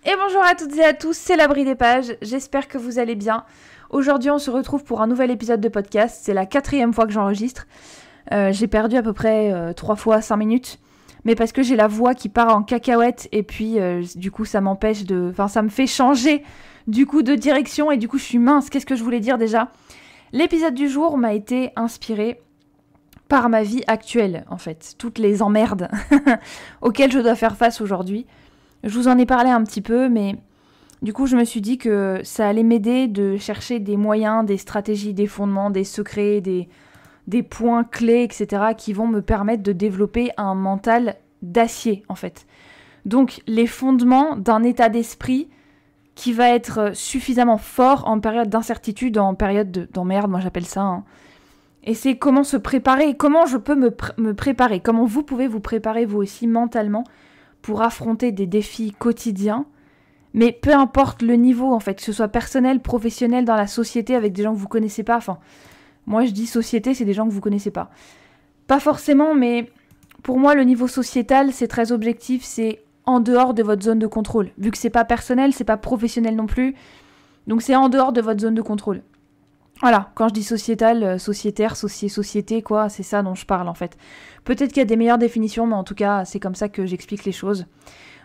Et bonjour à toutes et à tous, c'est l'Abri des Pages, j'espère que vous allez bien. Aujourd'hui on se retrouve pour un nouvel épisode de podcast, c'est la 4e fois que j'enregistre. J'ai perdu à peu près 3 fois 5 minutes, mais parce que j'ai la voix qui part en cacahuète et puis du coup ça m'empêche de... Enfin ça me fait changer du coup de direction et du coup je suis mince, qu'est-ce que je voulais dire déjà ? L'épisode du jour m'a été inspiré par ma vie actuelle en fait, toutes les emmerdes auxquelles je dois faire face aujourd'hui. Je vous en ai parlé un petit peu, mais du coup, je me suis dit que ça allait m'aider de chercher des moyens, des stratégies, des fondements, des secrets, des points clés, etc., qui vont me permettre de développer un mental d'acier, en fait. Donc, les fondements d'un état d'esprit qui va être suffisamment fort en période d'incertitude, en période d'emmerde, moi j'appelle ça. Hein. Et c'est comment se préparer, comment je peux me préparer, comment vous pouvez vous préparer vous aussi mentalement pour affronter des défis quotidiens, mais peu importe le niveau en fait, que ce soit personnel, professionnel, dans la société, avec des gens que vous connaissez pas, enfin, moi je dis société, c'est des gens que vous connaissez pas. Pas forcément, mais pour moi le niveau sociétal, c'est très objectif, c'est en dehors de votre zone de contrôle, vu que c'est pas personnel, c'est pas professionnel non plus, donc c'est en dehors de votre zone de contrôle. Voilà, quand je dis sociétal, sociétaire, société, quoi, c'est ça dont je parle en fait. Peut-être qu'il y a des meilleures définitions, mais en tout cas, c'est comme ça que j'explique les choses.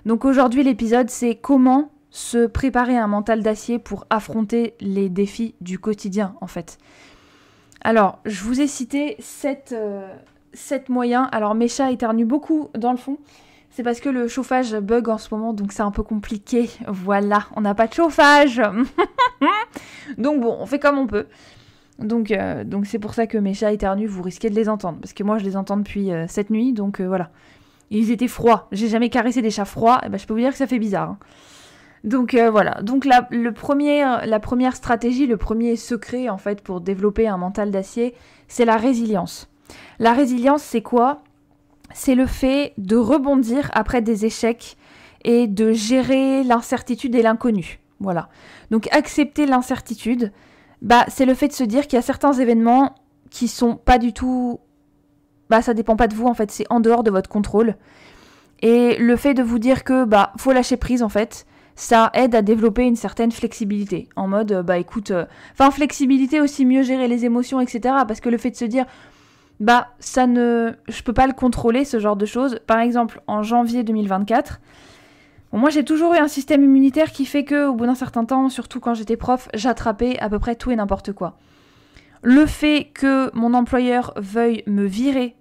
Donc aujourd'hui, l'épisode, c'est comment se préparer un mental d'acier pour affronter les défis du quotidien, en fait. Alors, je vous ai cité 7 moyens. Alors, mes chats éternuent beaucoup dans le fond. C'est parce que le chauffage bug en ce moment, donc c'est un peu compliqué. Voilà, on n'a pas de chauffage. Donc bon, on fait comme on peut. Donc c'est pour ça que mes chats éternuent, vous risquez de les entendre. Parce que moi, je les entends depuis cette nuit, donc voilà. Ils étaient froids. J'ai jamais caressé des chats froids, et ben, je peux vous dire que ça fait bizarre. Hein. Donc voilà. Donc la première stratégie, le premier secret, en fait, pour développer un mental d'acier, c'est la résilience. La résilience, c'est quoi ? C'est le fait de rebondir après des échecs et de gérer l'incertitude et l'inconnu. Voilà. Donc accepter l'incertitude, c'est le fait de se dire qu'il y a certains événements qui sont pas du tout... ça dépend pas de vous en fait, c'est en dehors de votre contrôle. Et le fait de vous dire que faut lâcher prise en fait, ça aide à développer une certaine flexibilité. En mode, flexibilité aussi, mieux gérer les émotions, etc. Parce que le fait de se dire... je peux pas le contrôler, ce genre de choses. Par exemple, en janvier 2024, moi j'ai toujours eu un système immunitaire qui fait que, au bout d'un certain temps, surtout quand j'étais prof, j'attrapais à peu près tout et n'importe quoi. Le fait que mon employeur veuille me virer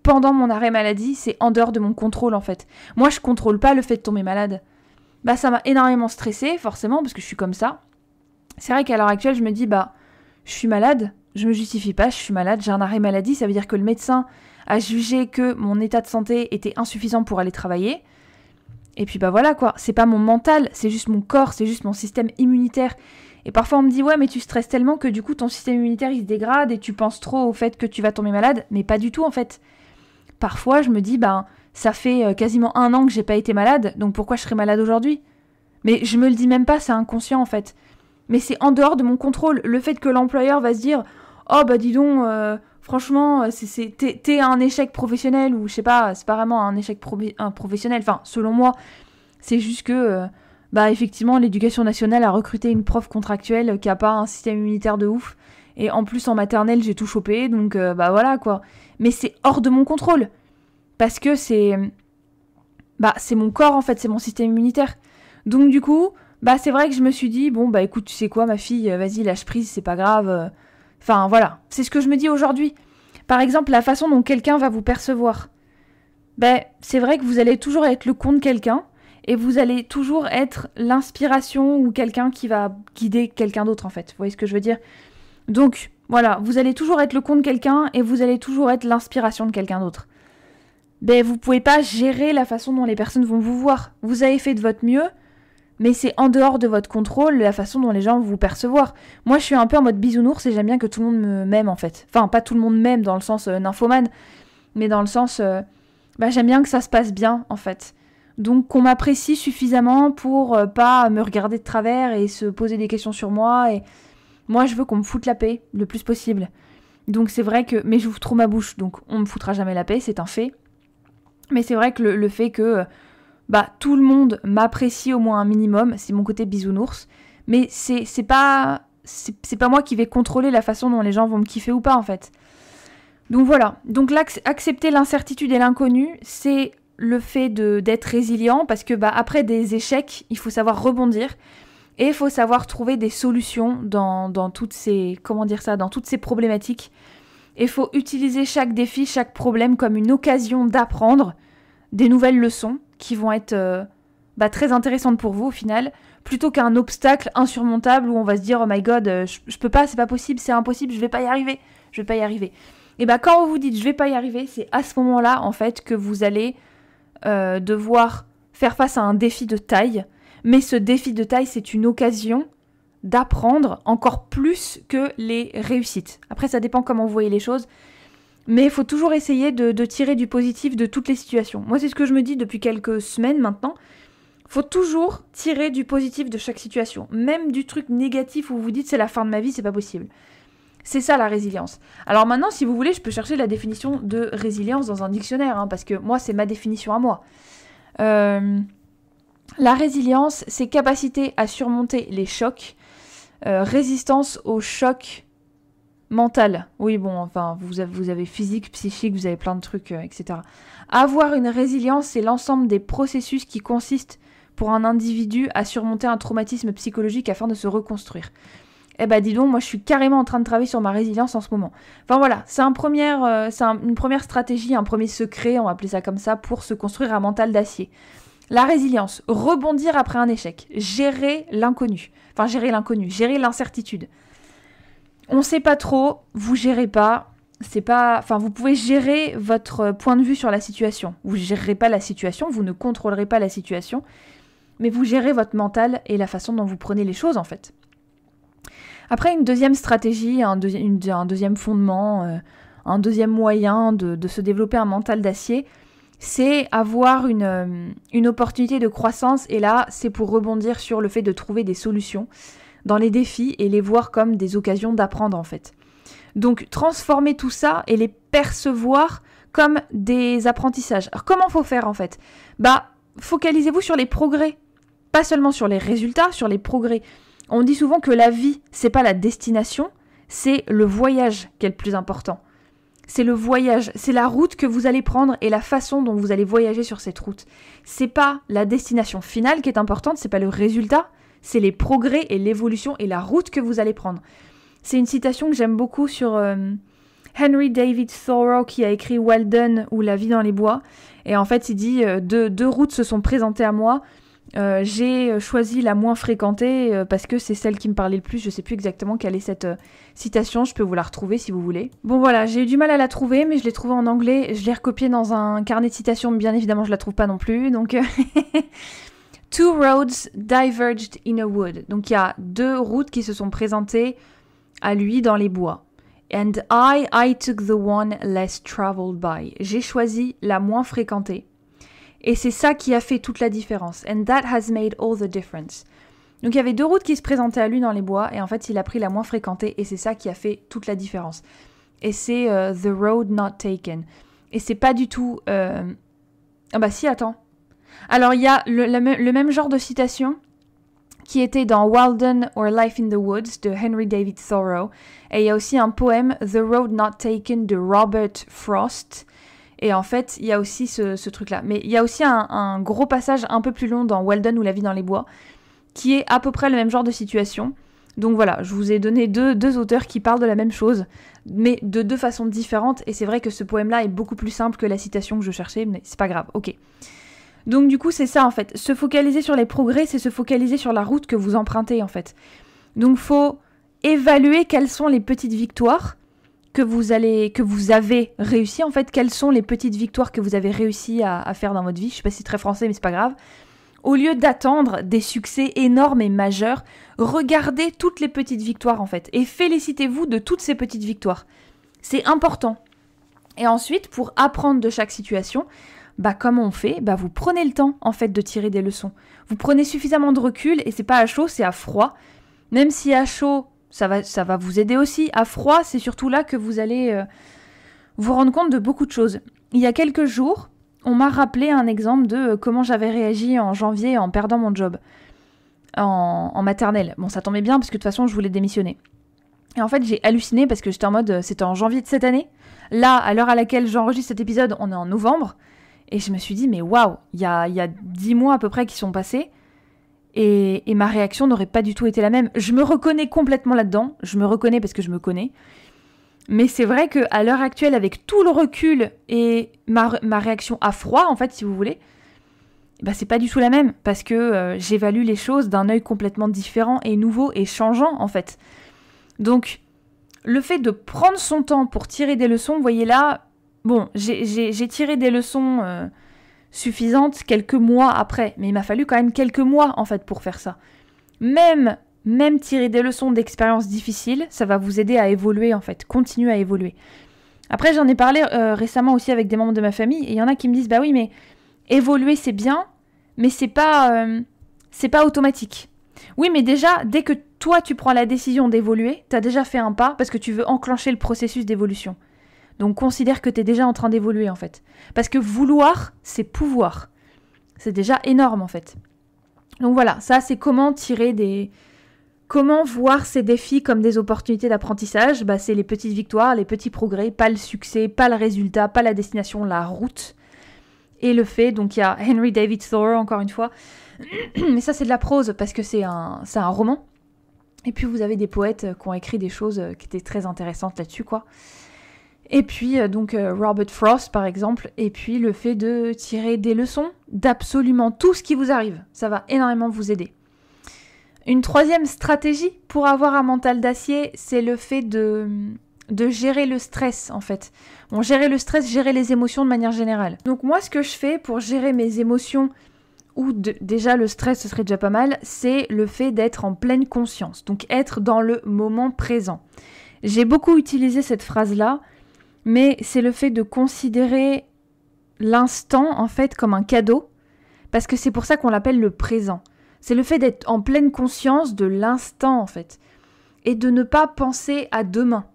pendant mon arrêt maladie, c'est en dehors de mon contrôle en fait. Moi je contrôle pas le fait de tomber malade. Ça m'a énormément stressée, forcément, parce que je suis comme ça. C'est vrai qu'à l'heure actuelle, je me dis, je suis malade. Je me justifie pas, je suis malade, j'ai un arrêt maladie, ça veut dire que le médecin a jugé que mon état de santé était insuffisant pour aller travailler. Et puis voilà quoi, c'est pas mon mental, c'est juste mon corps, c'est juste mon système immunitaire. Et parfois on me dit ouais mais tu stresses tellement que du coup ton système immunitaire il se dégrade et tu penses trop au fait que tu vas tomber malade, mais pas du tout en fait. Parfois je me dis ça fait quasiment 1 an que j'ai pas été malade, donc pourquoi je serais malade aujourd'hui ? Mais je me le dis même pas, c'est inconscient en fait. Mais c'est en dehors de mon contrôle. Le fait que l'employeur va se dire « Oh, dis donc, franchement, t'es un échec professionnel » ou je sais pas, c'est pas vraiment un échec professionnel. Enfin, selon moi, c'est juste que, effectivement, l'éducation nationale a recruté une prof contractuelle qui a pas un système immunitaire de ouf. Et en plus, en maternelle, j'ai tout chopé, donc voilà, quoi. Mais c'est hors de mon contrôle. Parce que c'est mon corps, en fait, c'est mon système immunitaire. Donc, du coup... c'est vrai que je me suis dit, écoute, tu sais quoi, ma fille, vas-y, lâche prise, c'est pas grave. Enfin, voilà. C'est ce que je me dis aujourd'hui. Par exemple, la façon dont quelqu'un va vous percevoir. C'est vrai que vous allez toujours être le con de quelqu'un et vous allez toujours être l'inspiration ou quelqu'un qui va guider quelqu'un d'autre, en fait. Vous voyez ce que je veux dire ? Donc, voilà, vous allez toujours être le con de quelqu'un et vous allez toujours être l'inspiration de quelqu'un d'autre. Vous pouvez pas gérer la façon dont les personnes vont vous voir. Vous avez fait de votre mieux, mais c'est en dehors de votre contrôle la façon dont les gens vont vous percevoir. Moi, je suis un peu en mode bisounours et j'aime bien que tout le monde m'aime, en fait. Enfin, pas tout le monde m'aime dans le sens nymphomane, mais dans le sens... j'aime bien que ça se passe bien, en fait. Donc, qu'on m'apprécie suffisamment pour pas me regarder de travers et se poser des questions sur moi. Et moi, je veux qu'on me foute la paix le plus possible. Donc, c'est vrai que... Mais j'ouvre trop ma bouche, donc on me foutra jamais la paix, c'est un fait. Mais c'est vrai que le fait que... tout le monde m'apprécie au moins un minimum, c'est mon côté bisounours, mais c'est pas moi qui vais contrôler la façon dont les gens vont me kiffer ou pas en fait. Donc voilà, donc là, accepter l'incertitude et l'inconnu, c'est le fait d'être résilient, parce que après des échecs, il faut savoir rebondir, et il faut savoir trouver des solutions dans toutes ces, dans toutes ces problématiques. Et il faut utiliser chaque défi, chaque problème comme une occasion d'apprendre des nouvelles leçons qui vont être très intéressantes pour vous au final, plutôt qu'un obstacle insurmontable où on va se dire « Oh my god, je peux pas, c'est pas possible, c'est impossible, je vais pas y arriver. » Et quand vous vous dites « Je vais pas y arriver », c'est à ce moment-là, en fait, que vous allez devoir faire face à un défi de taille. Mais ce défi de taille, c'est une occasion d'apprendre encore plus que les réussites. Après, ça dépend comment vous voyez les choses. Mais il faut toujours essayer de tirer du positif de toutes les situations. Moi, c'est ce que je me dis depuis quelques semaines maintenant. Il faut toujours tirer du positif de chaque situation. Même du truc négatif où vous vous dites « C'est la fin de ma vie, c'est pas possible ». C'est ça la résilience. Alors maintenant, si vous voulez, je peux chercher la définition de résilience dans un dictionnaire, parce que moi, c'est ma définition à moi. La résilience, c'est capacité à surmonter les chocs, résistance au choc mental. Oui, bon, enfin, vous avez physique, psychique, vous avez plein de trucs, etc. Avoir une résilience, c'est l'ensemble des processus qui consistent pour un individu à surmonter un traumatisme psychologique afin de se reconstruire. Dis donc, moi je suis carrément en train de travailler sur ma résilience en ce moment. Enfin voilà, c'est une première stratégie, un premier secret, on va appeler ça comme ça, pour se construire un mental d'acier. La résilience, rebondir après un échec, gérer l'inconnu, gérer l'incertitude. On ne sait pas trop, vous gérez pas, vous pouvez gérer votre point de vue sur la situation. Vous ne gérerez pas la situation, vous ne contrôlerez pas la situation, mais vous gérez votre mental et la façon dont vous prenez les choses en fait. Après, une deuxième stratégie, un deuxième fondement, un deuxième moyen de se développer un mental d'acier, c'est avoir une opportunité de croissance. Et là, c'est pour rebondir sur le fait de trouver des solutions dans les défis et les voir comme des occasions d'apprendre en fait. Donc, transformer tout ça et les percevoir comme des apprentissages. Alors, comment faut faire en fait ? Focalisez-vous sur les progrès, pas seulement sur les résultats, sur les progrès. On dit souvent que la vie, c'est pas la destination, c'est le voyage qui est le plus important. C'est le voyage, c'est la route que vous allez prendre et la façon dont vous allez voyager sur cette route. C'est pas la destination finale qui est importante, c'est pas le résultat, c'est les progrès et l'évolution et la route que vous allez prendre. C'est une citation que j'aime beaucoup sur Henry David Thoreau qui a écrit Walden ou La vie dans les bois. Et en fait, il dit deux routes se sont présentées à moi. J'ai choisi la moins fréquentée parce que c'est celle qui me parlait le plus. Je sais plus exactement quelle est cette citation, je peux vous la retrouver si vous voulez. Bon voilà, j'ai eu du mal à la trouver, mais je l'ai trouvée en anglais. Je l'ai recopiée dans un carnet de citations, mais bien évidemment je la trouve pas non plus. Donc Two roads diverged in a wood. Donc il y a deux routes qui se sont présentées à lui dans les bois. And I took the one less traveled by. J'ai choisi la moins fréquentée. Et c'est ça qui a fait toute la différence. And that has made all the difference. Donc il y avait deux routes qui se présentaient à lui dans les bois, et en fait il a pris la moins fréquentée, et c'est ça qui a fait toute la différence. Et c'est the road not taken. Et c'est pas du tout... attends. Alors il y a le même genre de citation qui était dans Walden or Life in the Woods de Henry David Thoreau. Et il y a aussi un poème, The Road Not Taken de Robert Frost. Et en fait, il y a aussi ce truc-là. Mais il y a aussi un gros passage un peu plus long dans Walden ou La vie dans les bois, qui est à peu près le même genre de situation. Donc voilà, je vous ai donné deux auteurs qui parlent de la même chose, mais de deux façons différentes. Et c'est vrai que ce poème-là est beaucoup plus simple que la citation que je cherchais, mais c'est pas grave, ok. Donc du coup, c'est ça en fait. Se focaliser sur les progrès, c'est se focaliser sur la route que vous empruntez en fait. Donc faut évaluer quelles sont les petites victoires que vous avez réussi, en fait, quelles sont les petites victoires que vous avez réussi à faire dans votre vie. Je sais pas si c'est très français, mais c'est pas grave. Au lieu d'attendre des succès énormes et majeurs, regardez toutes les petites victoires, en fait, et félicitez-vous de toutes ces petites victoires. C'est important. Et ensuite, pour apprendre de chaque situation, comment on fait ? Vous prenez le temps, en fait, de tirer des leçons. Vous prenez suffisamment de recul, et c'est pas à chaud, c'est à froid. Même si à chaud, ça va vous aider aussi. À froid, c'est surtout là que vous allez vous rendre compte de beaucoup de choses. Il y a quelques jours, on m'a rappelé un exemple de comment j'avais réagi en janvier en perdant mon job en maternelle. Bon, ça tombait bien parce que de toute façon, je voulais démissionner. Et en fait, j'ai halluciné parce que j'étais en mode, c'était en janvier de cette année. Là, à l'heure à laquelle j'enregistre cet épisode, on est en novembre. Et je me suis dit, mais waouh, il y a 10 mois à peu près qui sont passés. Et ma réaction n'aurait pas du tout été la même. Je me reconnais complètement là-dedans. Je me reconnais parce que je me connais. Mais c'est vrai qu'à l'heure actuelle, avec tout le recul et ma réaction à froid, en fait, si vous voulez, bah, c'est pas du tout la même. Parce que j'évalue les choses d'un œil complètement différent et nouveau et changeant, en fait. Donc, le fait de prendre son temps pour tirer des leçons, vous voyez là, bon, j'ai tiré des leçons suffisantes quelques mois après, mais il m'a fallu quand même quelques mois, en fait, pour faire ça. Même tirer des leçons d'expériences difficiles, ça va vous aider à évoluer, en fait, continuer à évoluer. Après, j'en ai parlé récemment aussi avec des membres de ma famille, et il y en a qui me disent, bah oui, mais évoluer, c'est bien, mais c'est pas automatique. Oui, mais déjà, dès que toi, tu prends la décision d'évoluer, t'as déjà fait un pas parce que tu veux enclencher le processus d'évolution. Donc, considère que t'es déjà en train d'évoluer, en fait. Parce que vouloir, c'est pouvoir. C'est déjà énorme, en fait. Donc voilà, ça, c'est comment voir ces défis comme des opportunités d'apprentissage. Bah, c'est les petites victoires, les petits progrès, pas le succès, pas le résultat, pas la destination, la route. Et le fait, donc il y a Henry David Thoreau, encore une fois. Mais ça, c'est de la prose, parce que c'est un roman. Et puis, vous avez des poètes qui ont écrit des choses qui étaient très intéressantes là-dessus, quoi. Et puis, Robert Frost, par exemple. Et puis, le fait de tirer des leçons d'absolument tout ce qui vous arrive. Ça va énormément vous aider. Une troisième stratégie pour avoir un mental d'acier, c'est le fait de gérer le stress, en fait. Bon, gérer le stress, gérer les émotions de manière générale. Donc, moi, ce que je fais pour gérer mes émotions, ou déjà le stress, ce serait déjà pas mal, c'est le fait d'être en pleine conscience. Donc, être dans le moment présent. J'ai beaucoup utilisé cette phrase-là, mais c'est le fait de considérer l'instant, en fait, comme un cadeau, parce que c'est pour ça qu'on l'appelle le présent. C'est le fait d'être en pleine conscience de l'instant, en fait, et de ne pas penser à demain.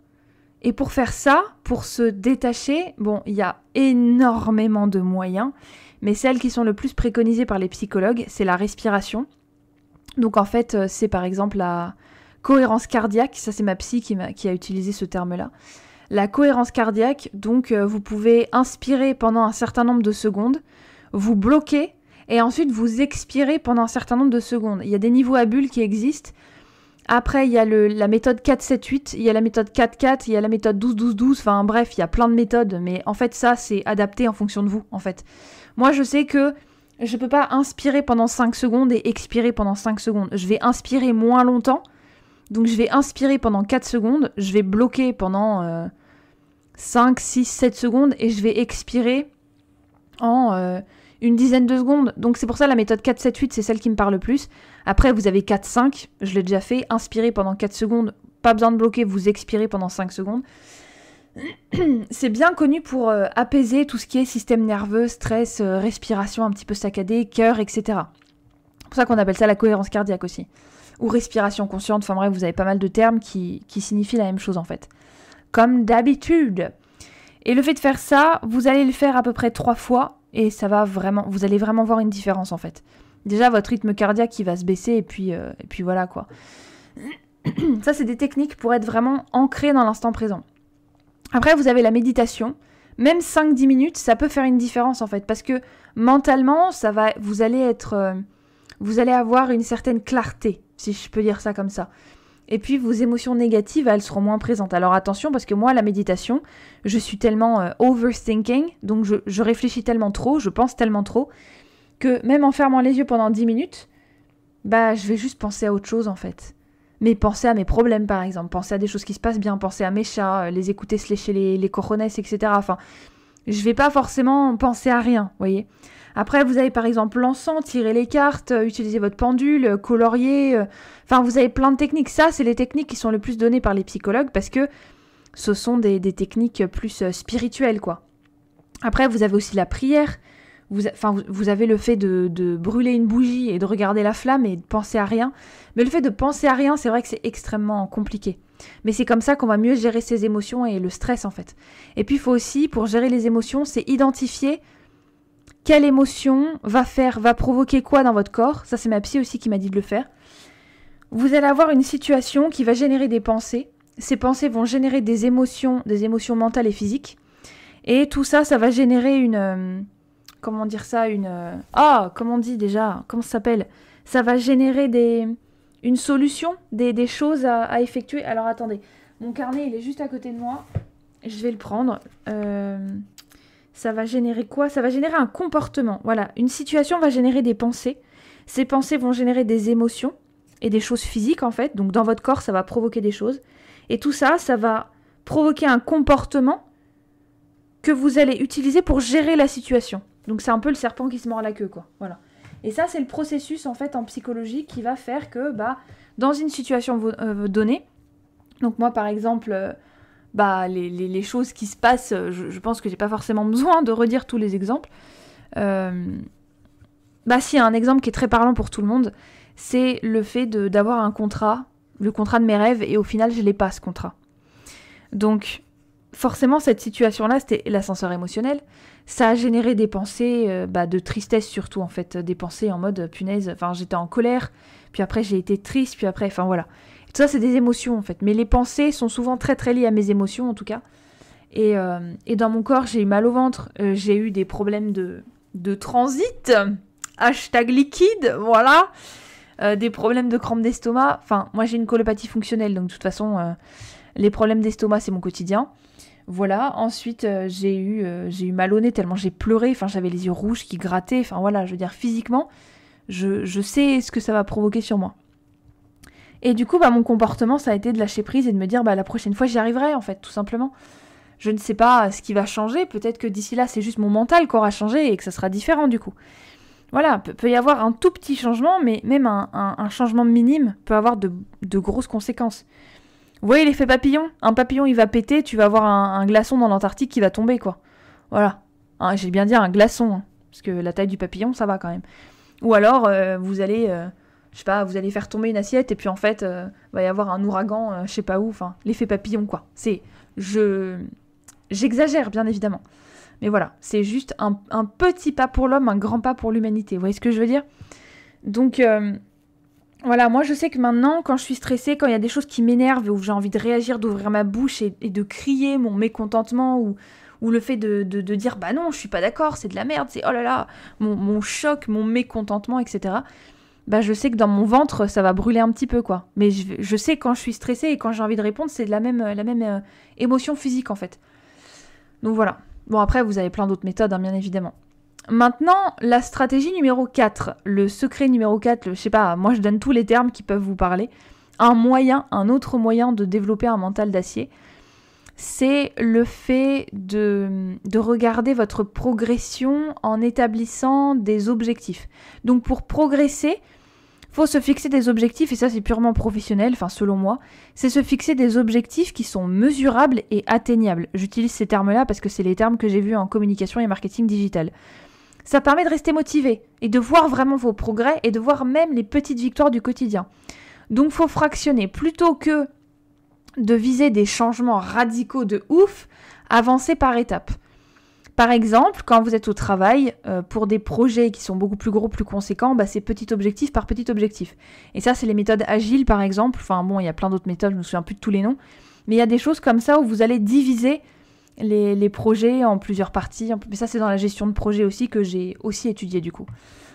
Et pour faire ça, pour se détacher, bon, il y a énormément de moyens, mais celles qui sont le plus préconisées par les psychologues, c'est la respiration. Donc en fait, c'est par exemple la cohérence cardiaque, ça c'est ma psy qui a utilisé ce terme-là. La cohérence cardiaque, donc vous pouvez inspirer pendant un certain nombre de secondes, vous bloquer, et ensuite vous expirez pendant un certain nombre de secondes. Il y a des niveaux à bulles qui existent. Après, il y a la méthode 4-7-8, il y a la méthode 4-4, il y a la méthode 12-12-12, enfin bref, il y a plein de méthodes, mais en fait ça, c'est adapté en fonction de vous, en fait. Moi, je sais que je peux pas inspirer pendant 5 secondes et expirer pendant 5 secondes. Je vais inspirer moins longtemps, donc je vais inspirer pendant 4 secondes, je vais bloquer pendant 5, 6, 7 secondes, et je vais expirer en une dizaine de secondes. Donc c'est pour ça la méthode 4-7-8, c'est celle qui me parle le plus. Après, vous avez 4-5, je l'ai déjà fait, inspirez pendant 4 secondes, pas besoin de bloquer, vous expirez pendant 5 secondes. C'est bien connu pour apaiser tout ce qui est système nerveux, stress, respiration un petit peu saccadée, cœur, etc. C'est pour ça qu'on appelle ça la cohérence cardiaque aussi. Ou respiration consciente, enfin bref, vous avez pas mal de termes qui signifient la même chose en fait. Comme d'habitude. Et le fait de faire ça, vous allez le faire à peu près 3 fois, et ça va vraiment, vous allez vraiment voir une différence en fait. Déjà, votre rythme cardiaque, il va se baisser, et puis voilà quoi. Ça, c'est des techniques pour être vraiment ancré dans l'instant présent. Après, vous avez la méditation. Même 5-10 minutes, ça peut faire une différence en fait, parce que mentalement, vous allez avoir une certaine clarté, si je peux dire ça comme ça. Et puis, vos émotions négatives, elles seront moins présentes. Alors attention, parce que moi, la méditation, je suis tellement overthinking, donc je réfléchis tellement trop, je pense tellement trop, que même en fermant les yeux pendant 10 minutes, bah, je vais juste penser à autre chose, en fait. Mais penser à mes problèmes, par exemple, penser à des choses qui se passent bien, penser à mes chats, les écouter se lécher les cojones, etc. Enfin, je vais pas forcément penser à rien, vous voyez. Après, vous avez par exemple l'encens, tirer les cartes, utiliser votre pendule, colorier. Enfin, vous avez plein de techniques. Ça, c'est les techniques qui sont le plus données par les psychologues parce que ce sont des techniques plus spirituelles, quoi. Après, vous avez aussi la prière. Vous avez le fait de brûler une bougie et de regarder la flamme et de penser à rien. Mais le fait de penser à rien, c'est vrai que c'est extrêmement compliqué. Mais c'est comme ça qu'on va mieux gérer ses émotions et le stress, en fait. Et puis, il faut aussi, pour gérer les émotions, c'est identifier quelle émotion va provoquer quoi dans votre corps. Ça, c'est ma psy aussi qui m'a dit de le faire. Vous allez avoir une situation qui va générer des pensées. Ces pensées vont générer des émotions mentales et physiques. Et tout ça, ça va générer comment dire ça, comment on dit déjà, comment ça s'appelle? Ça va générer une solution, des choses à effectuer. Alors attendez, mon carnet il est juste à côté de moi. Je vais le prendre. Ça va générer quoi? Ça va générer un comportement. Voilà, une situation va générer des pensées. Ces pensées vont générer des émotions et des choses physiques en fait. Donc dans votre corps, ça va provoquer des choses. Et tout ça, ça va provoquer un comportement que vous allez utiliser pour gérer la situation. Donc c'est un peu le serpent qui se mord la queue, quoi. Voilà. Et ça, c'est le processus, en fait, en psychologie qui va faire que, dans une situation donnée, donc moi, par exemple, les choses qui se passent, je pense que j'ai pas forcément besoin de redire tous les exemples. Si, un exemple qui est très parlant pour tout le monde, c'est le fait d'avoir un contrat, le contrat de mes rêves, et au final, je l'ai pas, ce contrat. Donc, forcément, cette situation-là, c'était l'ascenseur émotionnel. Ça a généré des pensées de tristesse surtout, en fait. Des pensées en mode, punaise, enfin, j'étais en colère, puis après, j'ai été triste, puis après, enfin, voilà. Et tout ça, c'est des émotions, en fait. Mais les pensées sont souvent très, très liées à mes émotions, en tout cas. Et dans mon corps, j'ai eu mal au ventre, j'ai eu des problèmes de transit, #liquide, voilà. Des problèmes de crampes d'estomac. Enfin, moi, j'ai une colopathie fonctionnelle, donc de toute façon, les problèmes d'estomac, c'est mon quotidien. Voilà, ensuite j'ai eu mal au nez tellement j'ai pleuré, enfin j'avais les yeux rouges qui grattaient, enfin voilà, je veux dire physiquement, je sais ce que ça va provoquer sur moi. Et du coup, mon comportement, ça a été de lâcher prise et de me dire, la prochaine fois j'y arriverai en fait, tout simplement. Je ne sais pas ce qui va changer, peut-être que d'ici là c'est juste mon mental qui aura changé et que ça sera différent du coup. Voilà, peut y avoir un tout petit changement, mais même un changement minime peut avoir de grosses conséquences. Vous voyez l'effet papillon? Un papillon, il va péter, tu vas avoir un glaçon dans l'Antarctique qui va tomber, quoi. Voilà. J'ai bien dit un glaçon, parce que la taille du papillon, ça va quand même. Ou alors, vous allez, vous allez faire tomber une assiette, et puis en fait, va y avoir un ouragan, je sais pas où, enfin, l'effet papillon, quoi. J'exagère, bien évidemment. Mais voilà, c'est juste un petit pas pour l'homme, un grand pas pour l'humanité. Vous voyez ce que je veux dire? Donc... Voilà, moi je sais que maintenant, quand je suis stressée, quand il y a des choses qui m'énervent, où j'ai envie de réagir, d'ouvrir ma bouche et de crier mon mécontentement, ou le fait de dire « non, je suis pas d'accord, c'est de la merde, c'est oh là là », mon choc, mon mécontentement, etc. Je sais que dans mon ventre, ça va brûler un petit peu, quoi. Mais je sais quand je suis stressée et quand j'ai envie de répondre, c'est la même émotion physique, en fait. Donc voilà. Bon, après, vous avez plein d'autres méthodes, bien évidemment. Maintenant, la stratégie numéro 4, le secret numéro 4, moi je donne tous les termes qui peuvent vous parler. Un autre moyen de développer un mental d'acier, c'est le fait de regarder votre progression en établissant des objectifs. Donc pour progresser, faut se fixer des objectifs, et ça c'est purement professionnel, enfin selon moi, c'est se fixer des objectifs qui sont mesurables et atteignables. J'utilise ces termes-là parce que c'est les termes que j'ai vus en communication et marketing digital. Ça permet de rester motivé et de voir vraiment vos progrès et de voir même les petites victoires du quotidien. Donc, faut fractionner. Plutôt que de viser des changements radicaux de ouf, avancer par étapes. Par exemple, quand vous êtes au travail, pour des projets qui sont beaucoup plus gros, plus conséquents, c'est petit objectif par petit objectif. Et ça, c'est les méthodes agiles, par exemple. Enfin bon, il y a plein d'autres méthodes, je me souviens plus de tous les noms. Mais il y a des choses comme ça où vous allez diviser les projets en plusieurs parties. Mais ça, c'est dans la gestion de projet aussi que j'ai aussi étudié du coup.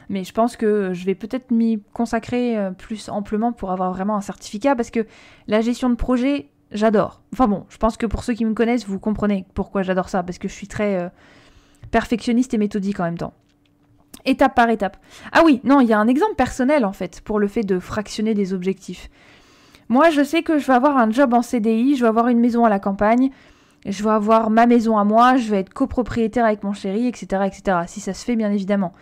Mais je pense que je vais peut-être m'y consacrer plus amplement pour avoir vraiment un certificat parce que la gestion de projet, j'adore. Enfin bon, je pense que pour ceux qui me connaissent, vous comprenez pourquoi j'adore ça. Parce que je suis très perfectionniste et méthodique en même temps. Étape par étape. Ah oui, non, il y a un exemple personnel en fait pour le fait de fractionner des objectifs. Moi, je sais que je vais avoir un job en CDI, je vais avoir une maison à la campagne, je vais avoir ma maison à moi, je vais être copropriétaire avec mon chéri, etc., etc. Si ça se fait, bien évidemment.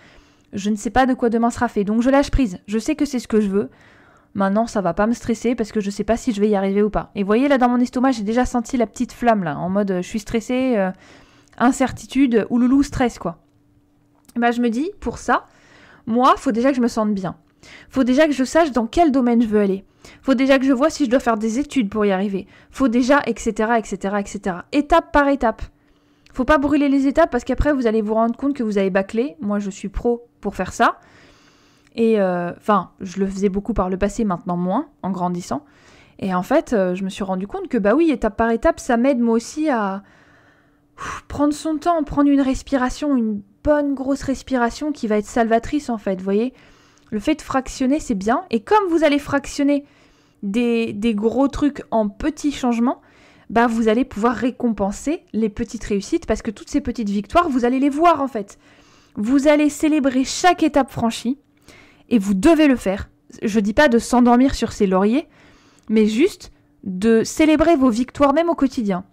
Je ne sais pas de quoi demain sera fait, donc je lâche prise. Je sais que c'est ce que je veux. Maintenant, ça va pas me stresser parce que je sais pas si je vais y arriver ou pas. Et vous voyez, là, dans mon estomac, j'ai déjà senti la petite flamme, là, en mode je suis stressée, incertitude, ouloulou, stress, quoi. Je me dis, pour ça, moi, faut déjà que je me sente bien. Faut déjà que je sache dans quel domaine je veux aller. Faut déjà que je vois si je dois faire des études pour y arriver. Faut déjà, etc., etc., etc. Étape par étape. Faut pas brûler les étapes parce qu'après, vous allez vous rendre compte que vous avez bâclé. Moi, je suis pro pour faire ça. Et je le faisais beaucoup par le passé, maintenant moins, en grandissant. Et en fait, je me suis rendu compte que bah oui, étape par étape, ça m'aide moi aussi à prendre son temps, prendre une respiration, une bonne grosse respiration qui va être salvatrice en fait, vous voyez. Le fait de fractionner, c'est bien. Et comme vous allez fractionner des gros trucs en petits changements, bah vous allez pouvoir récompenser les petites réussites parce que toutes ces petites victoires, vous allez les voir en fait. Vous allez célébrer chaque étape franchie et vous devez le faire. Je dis pas de s'endormir sur ses lauriers, mais juste de célébrer vos victoires même au quotidien.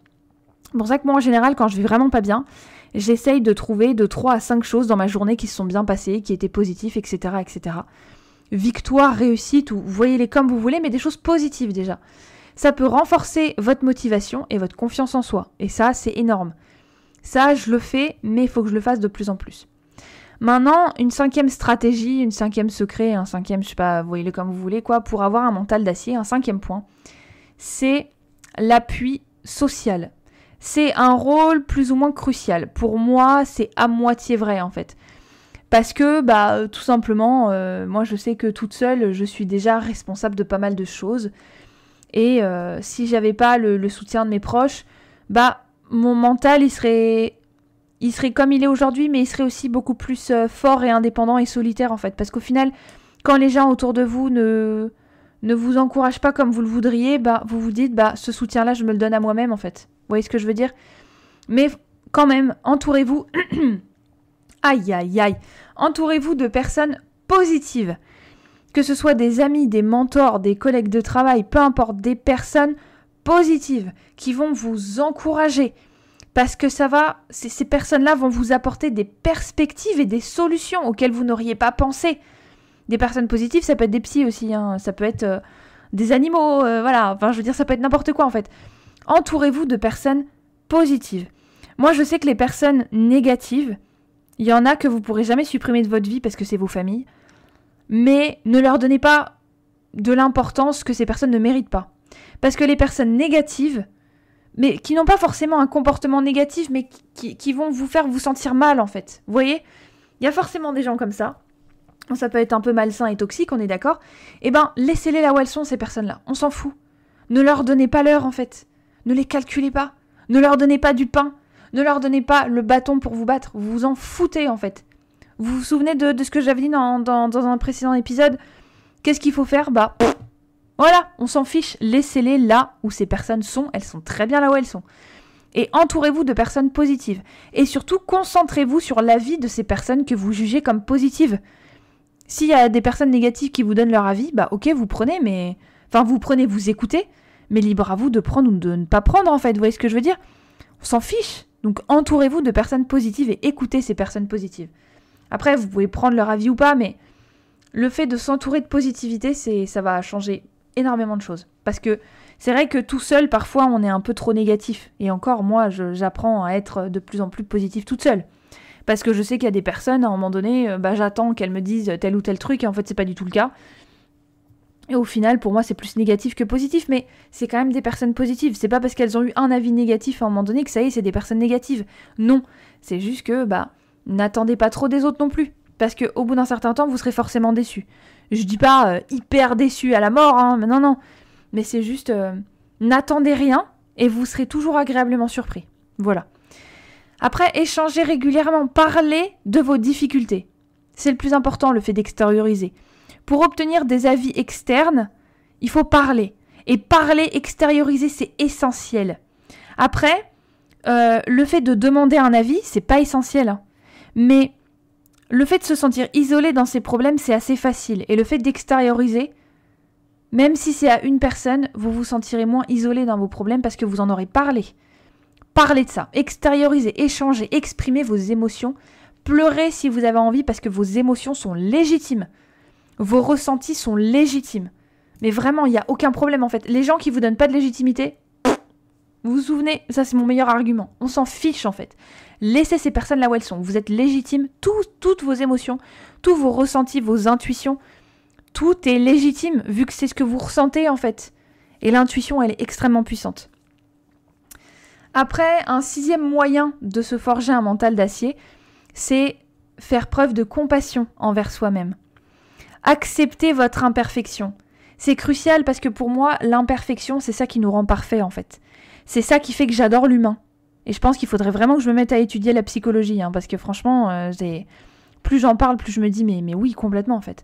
C'est pour ça que moi en général, quand je vais vraiment pas bien, j'essaye de trouver de 3 à 5 choses dans ma journée qui se sont bien passées, qui étaient positives, etc. etc. Victoire, réussite, ou voyez-les comme vous voulez, mais des choses positives déjà. Ça peut renforcer votre motivation et votre confiance en soi. Et ça, c'est énorme. Ça, je le fais, mais il faut que je le fasse de plus en plus. Maintenant, une 5e stratégie, une 5e secret, un 5e, je sais pas, voyez-le comme vous voulez, quoi, pour avoir un mental d'acier, un 5e point, c'est l'appui social. C'est un rôle plus ou moins crucial. Pour moi, c'est à moitié vrai, en fait. Parce que, bah, tout simplement, moi, je sais que toute seule, je suis déjà responsable de pas mal de choses. Et si j'avais pas le soutien de mes proches, bah, mon mental, il serait comme il est aujourd'hui, mais il serait aussi beaucoup plus fort et indépendant et solitaire, en fait. Parce qu'au final, quand les gens autour de vous ne vous encouragent pas comme vous le voudriez, bah, vous vous dites, bah, ce soutien-là, je me le donne à moi-même, en fait. Vous voyez ce que je veux dire ? Mais quand même, entourez-vous... aïe, aïe, aïe. Entourez-vous de personnes positives. Que ce soit des amis, des mentors, des collègues de travail, peu importe, des personnes positives qui vont vous encourager. Parce que ces personnes-là vont vous apporter des perspectives et des solutions auxquelles vous n'auriez pas pensé. Des personnes positives, ça peut être des psys aussi, hein. Ça peut être des animaux, voilà. Enfin, je veux dire, ça peut être n'importe quoi en fait. Entourez-vous de personnes positives. Moi, je sais que les personnes négatives, il y en a que vous pourrez jamais supprimer de votre vie parce que c'est vos familles. Mais ne leur donnez pas de l'importance que ces personnes ne méritent pas. Parce que les personnes négatives, mais qui n'ont pas forcément un comportement négatif, mais qui vont vous faire vous sentir mal en fait. Vous voyez ? Il y a forcément des gens comme ça. Ça peut être un peu malsain et toxique, on est d'accord ? Eh ben, laissez-les là où elles sont, ces personnes-là. On s'en fout. Ne leur donnez pas l'heure en fait. Ne les calculez pas. Ne leur donnez pas du pain. Ne leur donnez pas le bâton pour vous battre. Vous vous en foutez en fait. Vous vous souvenez de ce que j'avais dit dans un précédent épisode ? Qu'est-ce qu'il faut faire ? Bah, voilà, on s'en fiche. Laissez-les là où ces personnes sont. Elles sont très bien là où elles sont. Et entourez-vous de personnes positives. Et surtout, concentrez-vous sur l'avis de ces personnes que vous jugez comme positives. S'il y a des personnes négatives qui vous donnent leur avis, bah ok, vous prenez, mais... Enfin, vous écoutez, mais libre à vous de prendre ou de ne pas prendre, en fait. Vous voyez ce que je veux dire ? On s'en fiche. Donc, entourez-vous de personnes positives et écoutez ces personnes positives. Après, vous pouvez prendre leur avis ou pas, mais le fait de s'entourer de positivité, ça va changer énormément de choses. Parce que c'est vrai que tout seul, parfois, on est un peu trop négatif. Et encore, moi, j'apprends à être de plus en plus positif toute seule. Parce que je sais qu'il y a des personnes, à un moment donné, j'attends qu'elles me disent tel ou tel truc, et en fait, c'est pas du tout le cas. Et au final, pour moi, c'est plus négatif que positif, mais c'est quand même des personnes positives. C'est pas parce qu'elles ont eu un avis négatif à un moment donné que ça y est, c'est des personnes négatives. Non, c'est juste que, n'attendez pas trop des autres non plus. Parce qu'au bout d'un certain temps, vous serez forcément déçus. Je dis pas hyper déçus à la mort, hein, mais non. Mais c'est juste, n'attendez rien, et vous serez toujours agréablement surpris. Voilà. Après, échangez régulièrement, parlez de vos difficultés. C'est le plus important, le fait d'extérioriser. Pour obtenir des avis externes, il faut parler. Et parler, extérioriser, c'est essentiel. Après, le fait de demander un avis, c'est pas essentiel. Hein. Mais le fait de se sentir isolé dans ses problèmes, c'est assez facile. Et le fait d'extérioriser, même si c'est à une personne, vous vous sentirez moins isolé dans vos problèmes parce que vous en aurez parlé. Parlez de ça, extériorisez, échangez, exprimez vos émotions. Pleurez si vous avez envie parce que vos émotions sont légitimes. Vos ressentis sont légitimes. Mais vraiment, il n'y a aucun problème en fait. Les gens qui vous donnent pas de légitimité, vous vous souvenez, ça c'est mon meilleur argument. On s'en fiche en fait. Laissez ces personnes là où elles sont. Vous êtes légitimes, toutes vos émotions, tous vos ressentis, vos intuitions, tout est légitime vu que c'est ce que vous ressentez en fait. Et l'intuition, elle est extrêmement puissante. Après, un 6e moyen de se forger un mental d'acier, c'est faire preuve de compassion envers soi-même. Accepter votre imperfection. C'est crucial parce que pour moi, l'imperfection, c'est ça qui nous rend parfaits en fait. C'est ça qui fait que j'adore l'humain. Et je pense qu'il faudrait vraiment que je me mette à étudier la psychologie, parce que franchement, plus j'en parle, plus je me dis, mais oui, complètement en fait.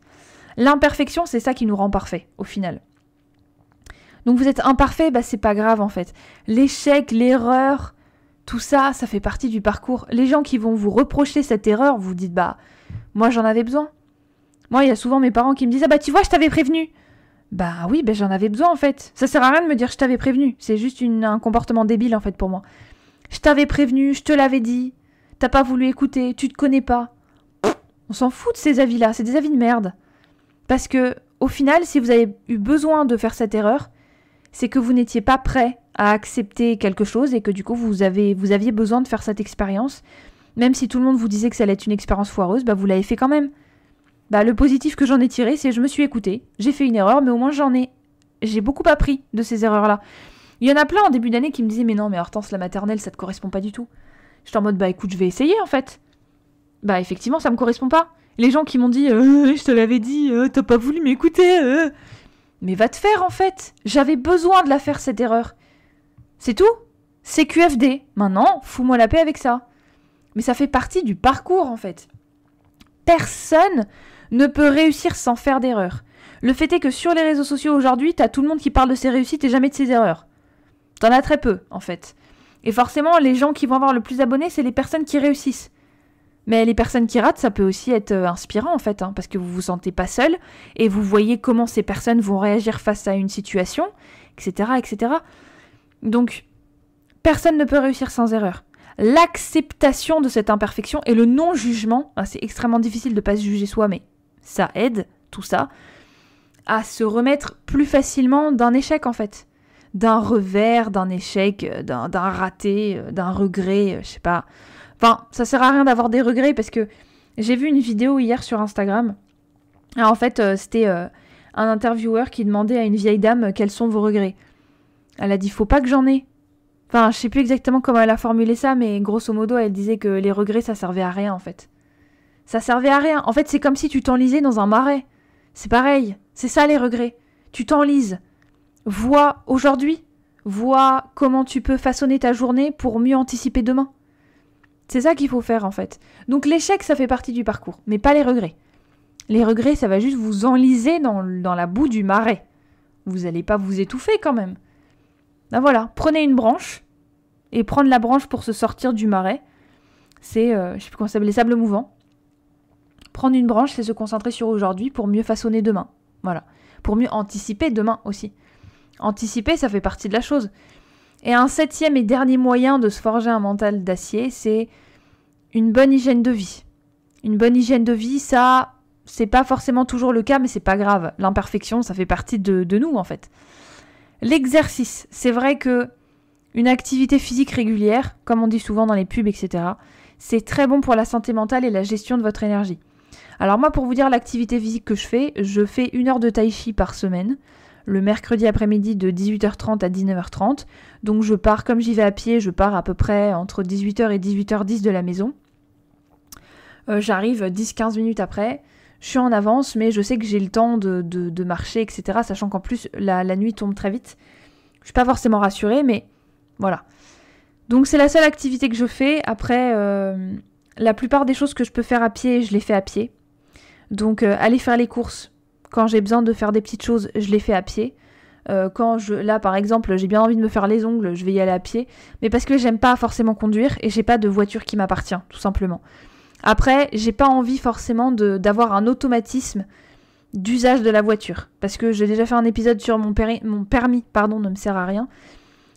L'imperfection, c'est ça qui nous rend parfaits, au final. Donc vous êtes imparfait, c'est pas grave en fait. L'échec, l'erreur, tout ça, ça fait partie du parcours. Les gens qui vont vous reprocher cette erreur, vous dites, moi j'en avais besoin. Moi, il y a souvent mes parents qui me disent, tu vois, je t'avais prévenu. Oui, j'en avais besoin en fait. Ça sert à rien de me dire je t'avais prévenu. C'est juste un comportement débile en fait pour moi. Je t'avais prévenu, je te l'avais dit. T'as pas voulu écouter, tu te connais pas. On s'en fout de ces avis-là, c'est des avis de merde. Parce que, au final, si vous avez eu besoin de faire cette erreur, c'est que vous n'étiez pas prêt à accepter quelque chose et que du coup vous aviez besoin de faire cette expérience. Même si tout le monde vous disait que ça allait être une expérience foireuse, vous l'avez fait quand même. Le positif que j'en ai tiré, c'est que je me suis écoutée. J'ai fait une erreur, mais au moins j'ai beaucoup appris de ces erreurs-là. Il y en a plein en début d'année qui me disaient « Mais non, mais Hortense, la maternelle, ça te correspond pas du tout. » J'étais en mode « écoute, je vais essayer en fait. » Effectivement, ça me correspond pas. Les gens qui m'ont dit « Je te l'avais dit, t'as pas voulu m'écouter. » Mais va te faire en fait. J'avais besoin de la faire cette erreur. C'est tout. C'est QFD. Maintenant, fous-moi la paix avec ça. Mais ça fait partie du parcours en fait. Personne ne peut réussir sans faire d'erreur. Le fait est que sur les réseaux sociaux aujourd'hui, t'as tout le monde qui parle de ses réussites et jamais de ses erreurs. T'en as très peu, en fait. Et forcément, les gens qui vont avoir le plus d'abonnés, c'est les personnes qui réussissent. Mais les personnes qui ratent, ça peut aussi être inspirant, en fait, parce que vous vous sentez pas seul et vous voyez comment ces personnes vont réagir face à une situation, etc., etc. Donc, personne ne peut réussir sans erreur. L'acceptation de cette imperfection et le non-jugement, c'est extrêmement difficile de ne pas se juger soi, mais ça aide, tout ça, à se remettre plus facilement d'un échec en fait. D'un revers, d'un échec, d'un raté, d'un regret, je sais pas. Enfin, ça sert à rien d'avoir des regrets parce que j'ai vu une vidéo hier sur Instagram. Alors, en fait, c'était un intervieweur qui demandait à une vieille dame quels sont vos regrets. Elle a dit, faut pas que j'en ai. Enfin, je sais plus exactement comment elle a formulé ça, mais grosso modo, elle disait que les regrets, ça servait à rien, en fait. Ça servait à rien. En fait, c'est comme si tu t'enlisais dans un marais. C'est pareil. C'est ça, les regrets. Tu t'enlises. Vois aujourd'hui. Vois comment tu peux façonner ta journée pour mieux anticiper demain. C'est ça qu'il faut faire, en fait. Donc, l'échec, ça fait partie du parcours, mais pas les regrets. Les regrets, ça va juste vous enliser dans la boue du marais. Vous allez pas vous étouffer, quand même. Voilà, prenez une branche, et prendre la branche pour se sortir du marais, c'est, je sais plus comment ça s'appelle, les sables mouvants. Prendre une branche, c'est se concentrer sur aujourd'hui pour mieux façonner demain. Voilà. Pour mieux anticiper demain aussi. Anticiper, ça fait partie de la chose. Et un 7e et dernier moyen de se forger un mental d'acier, c'est une bonne hygiène de vie. Une bonne hygiène de vie, ça, c'est pas forcément toujours le cas, mais c'est pas grave. L'imperfection, ça fait partie de nous, en fait. L'exercice, c'est vrai que une activité physique régulière, comme on dit souvent dans les pubs, etc., c'est très bon pour la santé mentale et la gestion de votre énergie. Alors moi, pour vous dire l'activité physique que je fais 1 heure de tai chi par semaine, le mercredi après-midi de 18h30 à 19h30. Donc je pars, comme j'y vais à pied, je pars à peu près entre 18h et 18h10 de la maison. J'arrive 10-15 minutes après. Je suis en avance, mais je sais que j'ai le temps de marcher, etc. Sachant qu'en plus, la nuit tombe très vite. Je suis pas forcément rassurée, mais voilà. Donc c'est la seule activité que je fais. Après, la plupart des choses que je peux faire à pied, je les fais à pied. Donc aller faire les courses, quand j'ai besoin de faire des petites choses, je les fais à pied. Là par exemple, j'ai bien envie de me faire les ongles, je vais y aller à pied. Mais parce que j'aime pas forcément conduire et j'ai pas de voiture qui m'appartient, tout simplement. Après, j'ai pas envie forcément d'avoir un automatisme d'usage de la voiture. Parce que j'ai déjà fait un épisode sur mon permis, ne me sert à rien.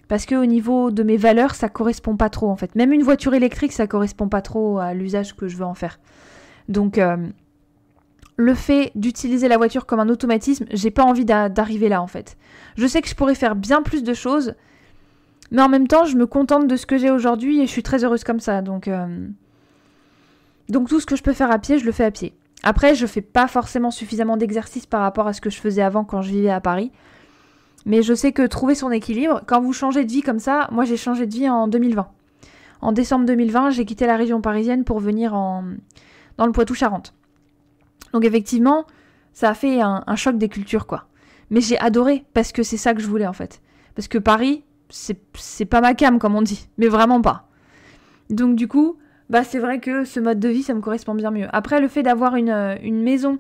Parce qu'au niveau de mes valeurs, ça correspond pas trop en fait. Même une voiture électrique, ça correspond pas trop à l'usage que je veux en faire. Donc, le fait d'utiliser la voiture comme un automatisme, j'ai pas envie d'arriver là en fait. Je sais que je pourrais faire bien plus de choses, mais en même temps, je me contente de ce que j'ai aujourd'hui et je suis très heureuse comme ça. Donc tout ce que je peux faire à pied, je le fais à pied. Après, je fais pas forcément suffisamment d'exercice par rapport à ce que je faisais avant quand je vivais à Paris. Mais je sais que trouver son équilibre, quand vous changez de vie comme ça, moi j'ai changé de vie en 2020. En décembre 2020, j'ai quitté la région parisienne pour venir dans le Poitou-Charentes. Donc effectivement, ça a fait un choc des cultures, quoi. Mais j'ai adoré, parce que c'est ça que je voulais, en fait. Parce que Paris, c'est pas ma came, comme on dit. Mais vraiment pas. Donc du coup, c'est vrai que ce mode de vie, ça me correspond bien mieux. Après, le fait d'avoir une maison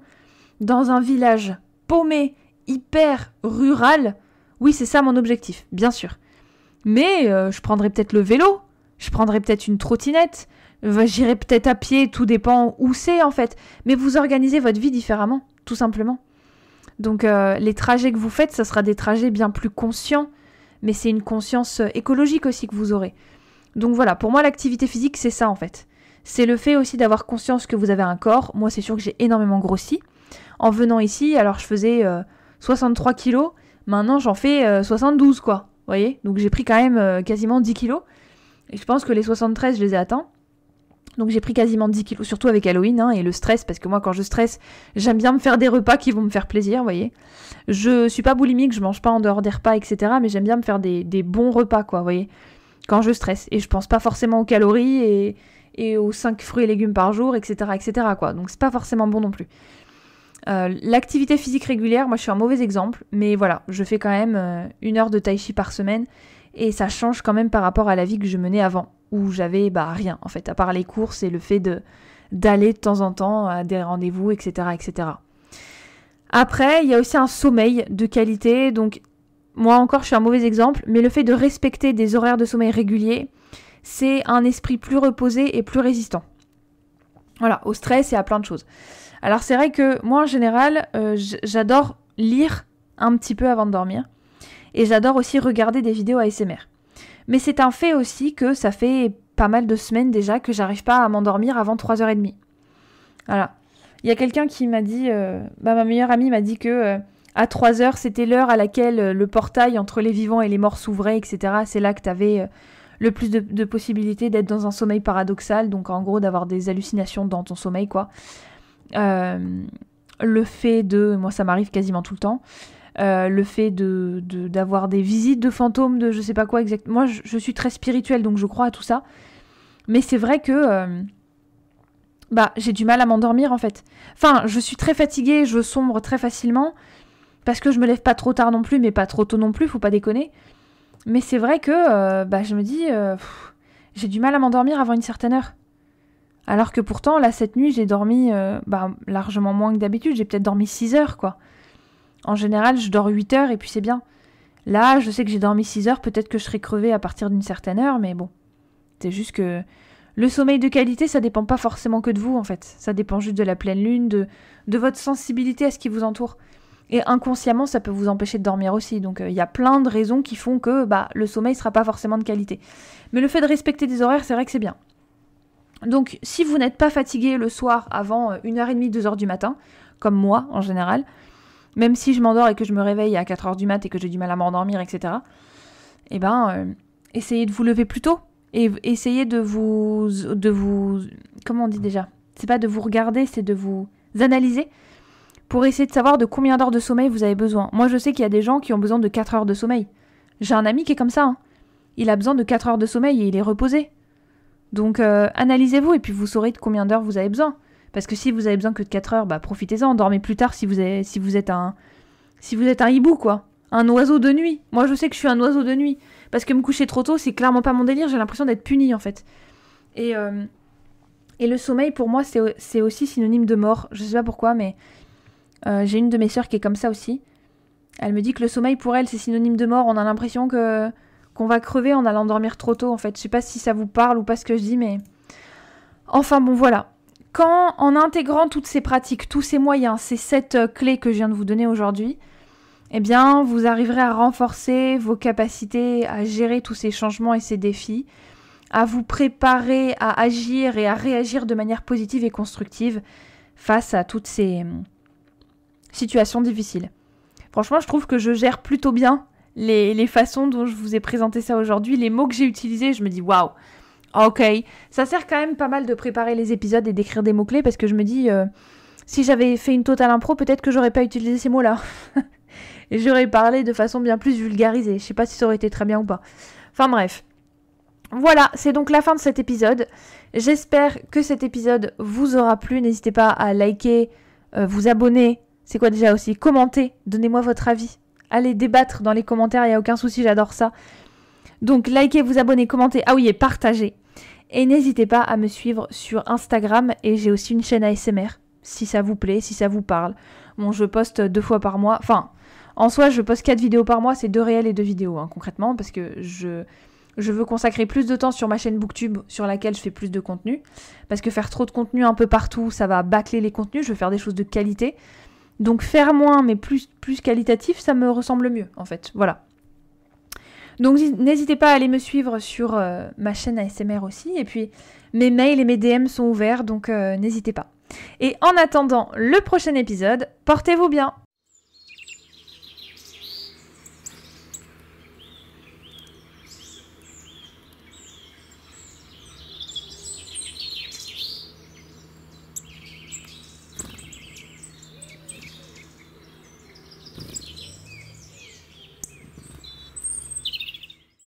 dans un village paumé, hyper rural, oui, c'est ça mon objectif, bien sûr. Mais je prendrais peut-être le vélo, je prendrais peut-être une trottinette, j'irai peut-être à pied, tout dépend où c'est en fait. Mais vous organisez votre vie différemment, tout simplement. Donc les trajets que vous faites, ça sera des trajets bien plus conscients, mais c'est une conscience écologique aussi que vous aurez. Donc voilà, pour moi l'activité physique c'est ça en fait. C'est le fait aussi d'avoir conscience que vous avez un corps. Moi c'est sûr que j'ai énormément grossi. En venant ici, alors je faisais 63 kilos, maintenant j'en fais 72 quoi. Vous voyez ? Donc j'ai pris quand même quasiment 10 kilos. Et je pense que les 73 je les ai atteints. Donc j'ai pris quasiment 10 kilos, surtout avec Halloween, et le stress, parce que moi quand je stresse, j'aime bien me faire des repas qui vont me faire plaisir, vous voyez. Je suis pas boulimique, je mange pas en dehors des repas, etc. Mais j'aime bien me faire des bons repas, quoi, vous voyez, quand je stresse. Et je pense pas forcément aux calories et aux 5 fruits et légumes par jour, etc., quoi. Donc c'est pas forcément bon non plus. L'activité physique régulière, moi je suis un mauvais exemple, mais voilà, je fais quand même 1 heure de tai chi par semaine, et ça change quand même par rapport à la vie que je menais avant, où j'avais rien en fait, à part les courses et le fait d'aller de temps en temps à des rendez-vous, etc., etc. Après, il y a aussi un sommeil de qualité, donc moi encore je suis un mauvais exemple, mais le fait de respecter des horaires de sommeil réguliers, c'est un esprit plus reposé et plus résistant. Voilà, au stress et à plein de choses. Alors c'est vrai que moi en général, j'adore lire un petit peu avant de dormir, et j'adore aussi regarder des vidéos ASMR. Mais c'est un fait aussi que ça fait pas mal de semaines déjà que j'arrive pas à m'endormir avant 3h30. Voilà. Il y a quelqu'un qui m'a dit, ma meilleure amie m'a dit que à 3h, c'était l'heure à laquelle le portail entre les vivants et les morts s'ouvrait, etc. C'est là que tu avais le plus de possibilités d'être dans un sommeil paradoxal, donc en gros d'avoir des hallucinations dans ton sommeil, quoi. Le fait de... Moi, ça m'arrive quasiment tout le temps. Le fait d'avoir des visites de fantômes, de je sais pas quoi exactement. Moi, je suis très spirituelle, donc je crois à tout ça. Mais c'est vrai que j'ai du mal à m'endormir, en fait. Enfin, je suis très fatiguée, je sombre très facilement, parce que je me lève pas trop tard non plus, mais pas trop tôt non plus, faut pas déconner. Mais c'est vrai que je me dis, j'ai du mal à m'endormir avant une certaine heure. Alors que pourtant, là, cette nuit, j'ai dormi largement moins que d'habitude. J'ai peut-être dormi 6 heures, quoi. En général, je dors 8 heures et puis c'est bien. Là, je sais que j'ai dormi 6 heures, peut-être que je serai crevée à partir d'une certaine heure, mais bon. C'est juste que le sommeil de qualité, ça dépend pas forcément que de vous, en fait. Ça dépend juste de la pleine lune, de votre sensibilité à ce qui vous entoure. Et inconsciemment, ça peut vous empêcher de dormir aussi. Donc, il y a plein de raisons qui font que le sommeil sera pas forcément de qualité. Mais le fait de respecter des horaires, c'est vrai que c'est bien. Donc, si vous n'êtes pas fatigué le soir avant 1h30, 2h du matin, comme moi, en général, même si je m'endors et que je me réveille à 4h du mat et que j'ai du mal à m'endormir, etc., essayez de vous lever plus tôt. Et essayez de vous... Comment on dit déjà ? C'est pas de vous regarder, c'est de vous analyser pour essayer de savoir de combien d'heures de sommeil vous avez besoin. Moi, je sais qu'il y a des gens qui ont besoin de 4 heures de sommeil. J'ai un ami qui est comme ça. Hein. Il a besoin de 4 heures de sommeil et il est reposé. Donc, analysez-vous et puis vous saurez de combien d'heures vous avez besoin. Parce que si vous avez besoin que de 4 heures, profitez-en, dormez plus tard si vous êtes un hibou, quoi. Un oiseau de nuit. Moi, je sais que je suis un oiseau de nuit. Parce que me coucher trop tôt, c'est clairement pas mon délire. J'ai l'impression d'être punie, en fait. Et le sommeil, pour moi, c'est aussi synonyme de mort. Je sais pas pourquoi, mais j'ai une de mes sœurs qui est comme ça aussi. Elle me dit que le sommeil, pour elle, c'est synonyme de mort. On a l'impression qu'on va crever en allant dormir trop tôt, en fait. Je sais pas si ça vous parle ou pas ce que je dis, mais... Enfin, bon, voilà. Quand, en intégrant toutes ces pratiques, tous ces moyens, ces 7 clés que je viens de vous donner aujourd'hui, eh bien, vous arriverez à renforcer vos capacités à gérer tous ces changements et ces défis, à vous préparer à agir et à réagir de manière positive et constructive face à toutes ces situations difficiles. Franchement, je trouve que je gère plutôt bien les façons dont je vous ai présenté ça aujourd'hui, les mots que j'ai utilisés, je me dis waouh, ok, ça sert quand même pas mal de préparer les épisodes et d'écrire des mots-clés parce que je me dis, si j'avais fait une totale impro, peut-être que j'aurais pas utilisé ces mots-là. et j'aurais parlé de façon bien plus vulgarisée. Je sais pas si ça aurait été très bien ou pas. Enfin bref. Voilà, c'est donc la fin de cet épisode. J'espère que cet épisode vous aura plu. N'hésitez pas à liker, vous abonner. C'est quoi déjà aussi? Commenter, donnez-moi votre avis. Allez débattre dans les commentaires, il n'y a aucun souci, j'adore ça. Donc likez, vous abonnez, commentez. Ah oui, et partagez. Et n'hésitez pas à me suivre sur Instagram. Et j'ai aussi une chaîne ASMR, si ça vous plaît, si ça vous parle. Bon, je poste 2 fois par mois. Enfin, en soi, je poste 4 vidéos par mois. C'est 2 réels et 2 vidéos, hein, concrètement. Parce que je veux consacrer plus de temps sur ma chaîne Booktube, sur laquelle je fais plus de contenu. Parce que faire trop de contenu un peu partout, ça va bâcler les contenus. Je veux faire des choses de qualité. Donc faire moins, mais plus qualitatif, ça me ressemble mieux, en fait. Voilà. Donc n'hésitez pas à aller me suivre sur ma chaîne ASMR aussi. Et puis mes mails et mes DM sont ouverts, donc n'hésitez pas. Et en attendant le prochain épisode, portez-vous bien!